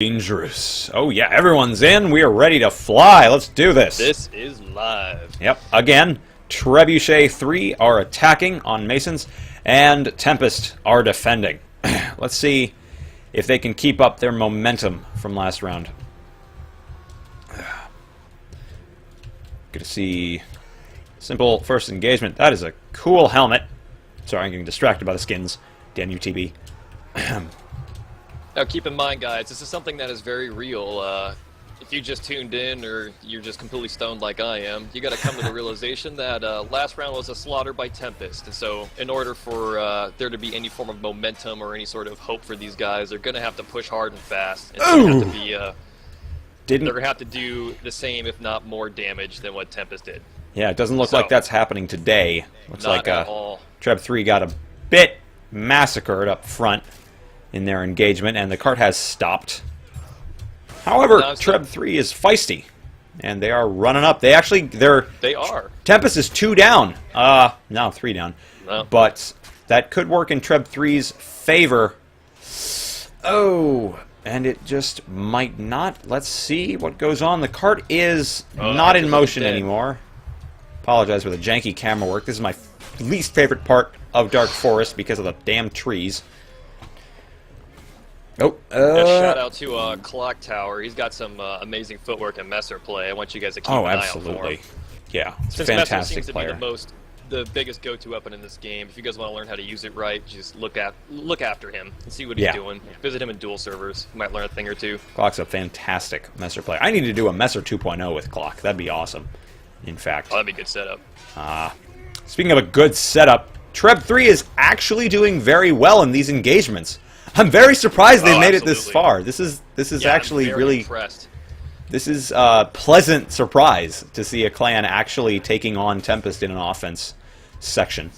Dangerous. Oh yeah, everyone's in. We are ready to fly. Let's do this. This is live. Yep. Again, Trebuchet3 are attacking on Masons, and Tempest are defending. Let's see if they can keep up their momentum from last round. Good to see simple first engagement. That is a cool helmet. Sorry, I'm getting distracted by the skins. Damn you, TB. Now keep in mind, guys, this is something that is very real. If you just tuned in or you're just completely stoned like I am, you got to come to the realization that last round was a slaughter by Tempest. And so in order for there to be any form of momentum or any sort of hope for these guys, they're going to have to push hard and fast. And so have to be, they're going to have to do the same, if not more damage than what Tempest did. Yeah, it doesn't look like that's happening today. Looks not like at all. Treb3 got a bit massacred up front in their engagement, and the cart has stopped. However, Treb3 is feisty, and they are running up. They are. Tempest is 2 down. No, 3 down. No. But that could work in Treb3's favor. Oh, and it just might not. Let's see what goes on. The cart is not in motion anymore. Apologize for the janky camera work. This is my least favorite part of Dark Forest because of the damn trees. Oh, shout out to Clock Tower. He's got some amazing footwork and Messer play. I want you guys to keep an eye out for him. Absolutely. Yeah, it's Since fantastic Messer seems player. to be the biggest go-to weapon in this game. If you guys want to learn how to use it right, just look after him and see what he's doing. Visit him in dual servers. You might learn a thing or two. Clock's a fantastic Messer player. I need to do a Messer 2.0 with Clock. That'd be awesome. In fact. Oh, that'd be a good setup. Speaking of a good setup, Treb3 is actually doing very well in these engagements. I'm very surprised they made it this far. This is actually really impressed. This is a pleasant surprise to see a clan actually taking on Tempest in an offense section.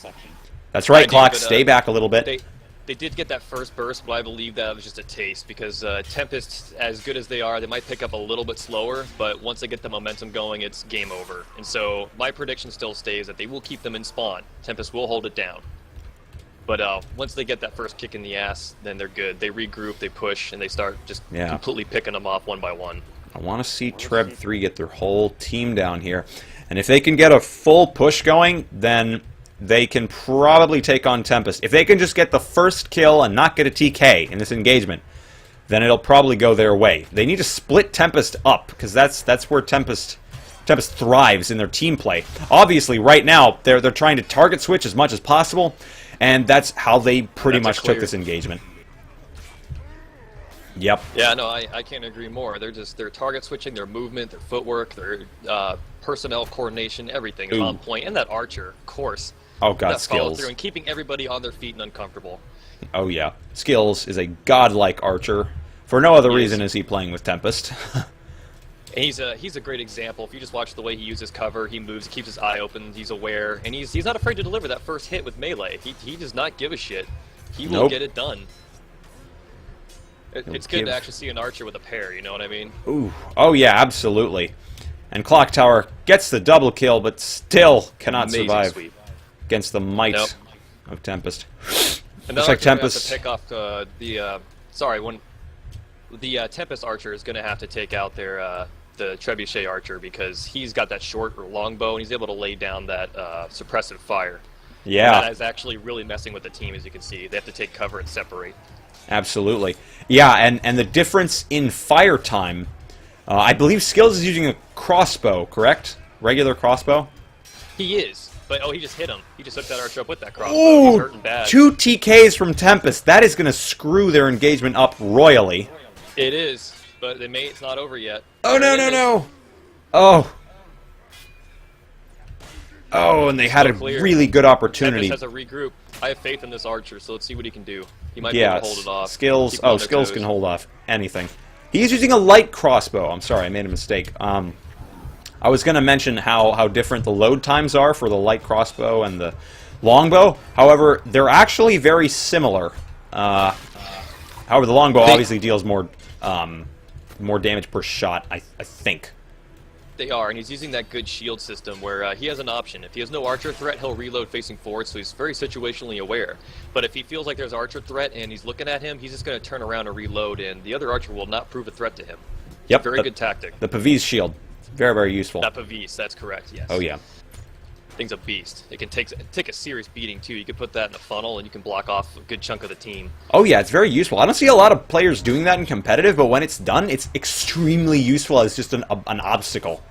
That's right, Clock. Stay back a little bit. They did get that first burst, but I believe that was just a taste because Tempest, as good as they are, they might pick up a little bit slower, but once they get the momentum going, it's game over. And so my prediction still stays that they will keep them in spawn. Tempest will hold it down. But once they get that first kick in the ass, then they're good. They regroup, they push, and they start just completely picking them off one by one. I want to see Treb3 get their whole team down here. And if they can get a full push going, then they can probably take on Tempest. If they can just get the first kill and not get a TK in this engagement, then it'll probably go their way. They need to split Tempest up, because that's where Tempest thrives in their team play. Obviously, right now, they're trying to target switch as much as possible, and that's how they pretty much took this engagement. Yep. Yeah, no, I can't agree more. They're target switching, their movement, their footwork, their personnel coordination, everything is on point. And that Archer, of course. Oh god, that skills. Follow-through and keeping everybody on their feet and uncomfortable. Oh yeah, skills is a godlike Archer. For no other reason is he playing with Tempest. And he's a great example. If you just watch the way he uses cover, he moves, keeps his eye open, he's aware, and he's not afraid to deliver that first hit with melee. He does not give a shit. He will get it done. It's good to actually see an Archer with a pair, you know what I mean? Ooh. Oh yeah, absolutely. And Clock Tower gets the double kill, but still cannot survive against the might of Tempest. Looks like Tempest to pick off the Tempest Archer is going to have to take out their the Trebuchet Archer because he's got that short or long bow and he's able to lay down that suppressive fire. Yeah. And that is actually really messing with the team, as you can see. They have to take cover and separate. Absolutely. Yeah, and the difference in fire time, I believe Skills is using a crossbow, correct? Regular crossbow? He is. But, he just hit him. He just hooked that Archer up with that crossbow. Ooh, he's hurting bad. 2 TKs from Tempest. That is going to screw their engagement up royally. It is, but it's not over yet. Oh, no. Oh. Oh, and they had a really good opportunity. Tempest has a regroup. I have faith in this Archer, so let's see what he can do. He might be able to hold it off. Skills can hold off anything. He's using a light crossbow. I'm sorry, I made a mistake. I was going to mention how different the load times are for the light crossbow and the longbow. However, they're actually very similar. However, the longbow obviously deals more damage per shot, I think. They are, and he's using that good shield system where he has an option. If he has no archer threat, he'll reload facing forward, so he's very situationally aware. But if he feels like there's archer threat and he's looking at him, he's just going to turn around and reload, and the other archer will not prove a threat to him. Yep. Very good tactic. The Pavise shield. Very, very useful. That Pavise, that's correct, yes. Oh, yeah. Thing's a beast. It can take a serious beating, too. You can put that in a funnel, and you can block off a good chunk of the team. Oh, yeah, it's very useful. I don't see a lot of players doing that in competitive, but when it's done, it's extremely useful as just an obstacle.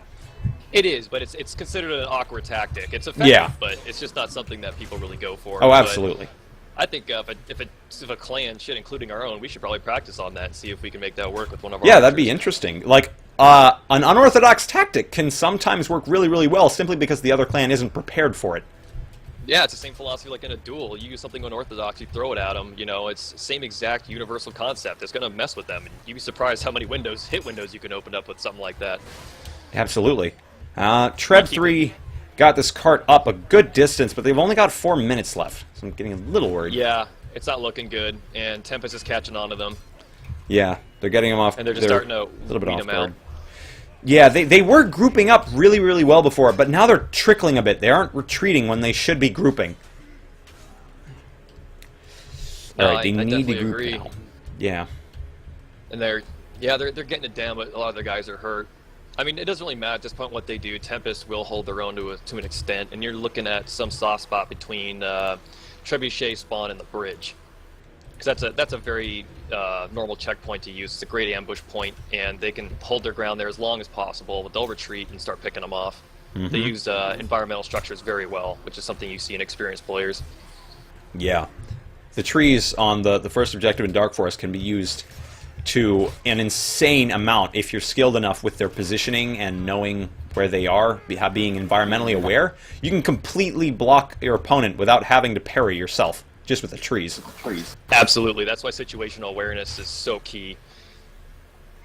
It is, but it's considered an awkward tactic. It's effective, but it's just not something that people really go for. Oh, absolutely. But I think if a clan, including our own, we should probably practice on that and see if we can make that work with one of our Yeah, that'd be interesting. Like, an unorthodox tactic can sometimes work really, really well simply because the other clan isn't prepared for it. Yeah, it's the same philosophy like in a duel. You use something unorthodox, you throw it at them, you know, it's the same exact universal concept. It's going to mess with them. And you'd be surprised how many hit windows you can open up with something like that. Absolutely. Treb3 got this cart up a good distance, but they've only got 4 minutes left, so I'm getting a little worried. Yeah, it's not looking good, and Tempest is catching on to them. Yeah, they're getting them off. And they're just starting to a little bit weed off them out. guard. Yeah, they were grouping up really, really well before, but now they're trickling a bit. They aren't retreating when they should be grouping. No, All right, they I need to definitely group agree. now. Yeah. And they're getting it down, but a lot of their guys are hurt. I mean, it doesn't really matter at this point what they do. Tempest will hold their own to an extent, and you're looking at some soft spot between Trebuchet spawn and the bridge. Because that's a very normal checkpoint to use. It's a great ambush point, and they can hold their ground there as long as possible, but they'll retreat and start picking them off. Mm-hmm. They use environmental structures very well, which is something you see in experienced players. Yeah. The trees on the first objective in Dark Forest can be used to an insane amount if you're skilled enough with their positioning and knowing where they are, being environmentally aware. You can completely block your opponent without having to parry yourself, just with the trees. Absolutely. That's why situational awareness is so key.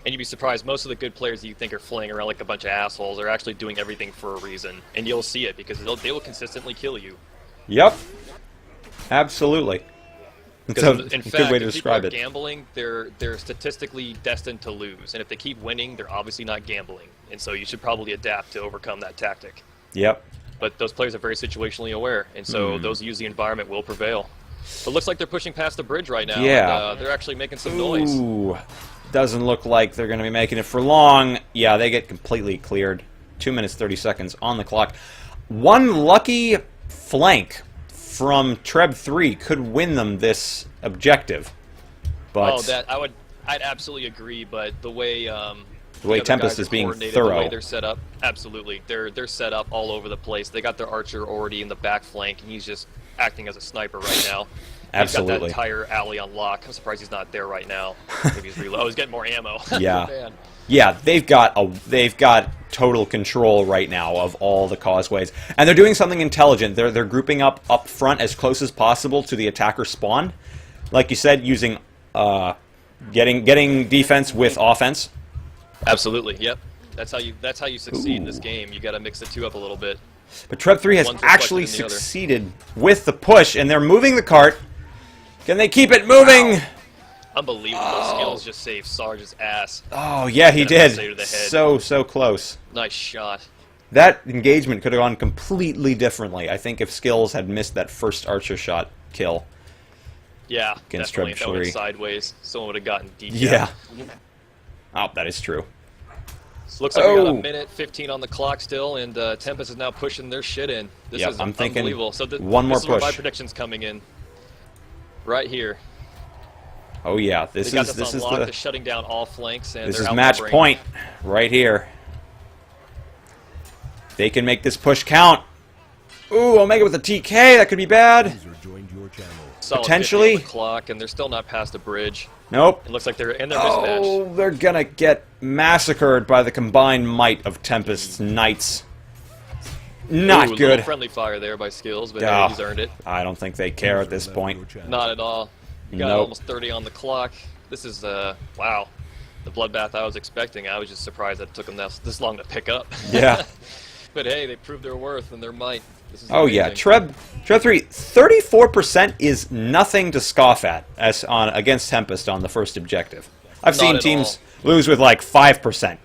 And you'd be surprised, most of the good players that you think are flaying around like a bunch of assholes are actually doing everything for a reason. And you'll see it, because they will consistently kill you. Yep. Absolutely. It's a in fact, good way to if describe people are it. gambling, they're statistically destined to lose. And if they keep winning, they're obviously not gambling. And so you should probably adapt to overcome that tactic. Yep. But those players are very situationally aware, and so those who use the environment will prevail. It looks like they're pushing past the bridge right now. Yeah. And, they're actually making some noise. Ooh. Doesn't look like they're going to be making it for long. Yeah, they get completely cleared. 2 minutes, 30 seconds on the clock. One lucky flank from Treb3 could win them this objective. But I'd absolutely agree, but the way Tempest is being thorough. The way they're set up, absolutely. They're set up all over the place. They got their archer already in the back flank, and he's just acting as a sniper right now. Absolutely. He's got that entire alley on lock. I'm surprised he's not there right now. Maybe he's reload. Oh, he's getting more ammo. Yeah. Man. Yeah, they've got total control right now of all the causeways, and they're doing something intelligent. They're grouping up front as close as possible to the attacker spawn, like you said, using getting defense with offense. Absolutely. Yep. That's how you succeed in this game. You got to mix the two up a little bit. But Treb3 has actually succeeded with the push, and they're moving the cart. Can they keep it moving? Wow. Unbelievable skills just saved Sarge's ass. Oh, yeah, he did. So close. Nice shot. That engagement could have gone completely differently, I think, if Skills had missed that first archer shot kill. Yeah, against definitely. If that went Trebuchet3. sideways, someone would have gotten deep. Yeah. Oh, that is true. So looks like we got a minute 15 on the clock still, and Tempest is now pushing their shit in. This is I'm thinking unbelievable. So one more this is where push. my prediction's coming in. Right here. Oh yeah, They got this unlocked. They're shutting down all flanks, and this they're is match point right here. They can make this push count. Ooh, Omega with a TK. That could be bad. Potentially. On the clock, and they're still not past the bridge. Nope. It looks like they're mismatched. Oh, they're gonna get massacred by the combined might of Tempest's knights. Not Ooh, good. Little friendly fire there by Skills, but hey, he's earned it. I don't think they care at this point. Not at all. You got almost 30 on the clock. This is wow, the bloodbath I was expecting. I was just surprised that it took them this long to pick up. Yeah. But hey, they proved their worth and their might. This is oh amazing. yeah, Treb3, 34% is nothing to scoff at against Tempest on the first objective. I've seen teams lose with like 5%.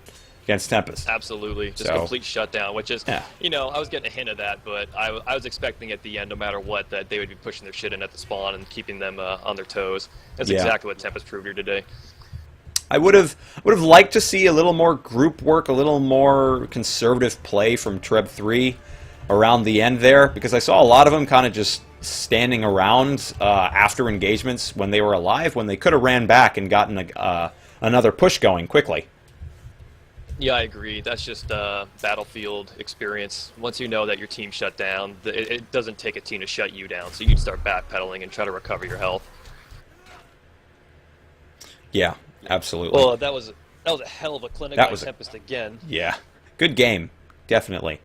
against Tempest. Absolutely. Just So- complete shutdown, which is, Yeah. you know, I was getting a hint of that, but I was expecting at the end, no matter what, that they would be pushing their shit in at the spawn and keeping them on their toes. That's Yeah. exactly what Tempest proved here today. I would have liked to see a little more group work, a little more conservative play from Treb3 around the end there, because I saw a lot of them kind of just standing around after engagements when they were alive, when they could have ran back and gotten another push going quickly. Yeah, I agree. That's just battlefield experience. Once you know that your team shut down, it doesn't take a team to shut you down, so you can start backpedaling and try to recover your health. Yeah, absolutely. Well, that was a hell of a clinic That by was Tempest again. Yeah, good game, definitely.